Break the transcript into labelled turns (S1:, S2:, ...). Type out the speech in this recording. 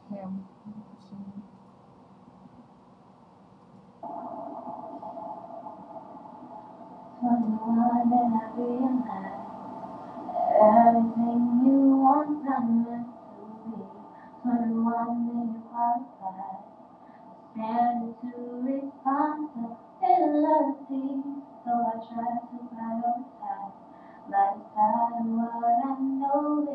S1: him.
S2: Someone that I realize everything you want not meant to be. 21 then you qualify. Standing to responsibility. So I try to prioritize lifestyle and what I know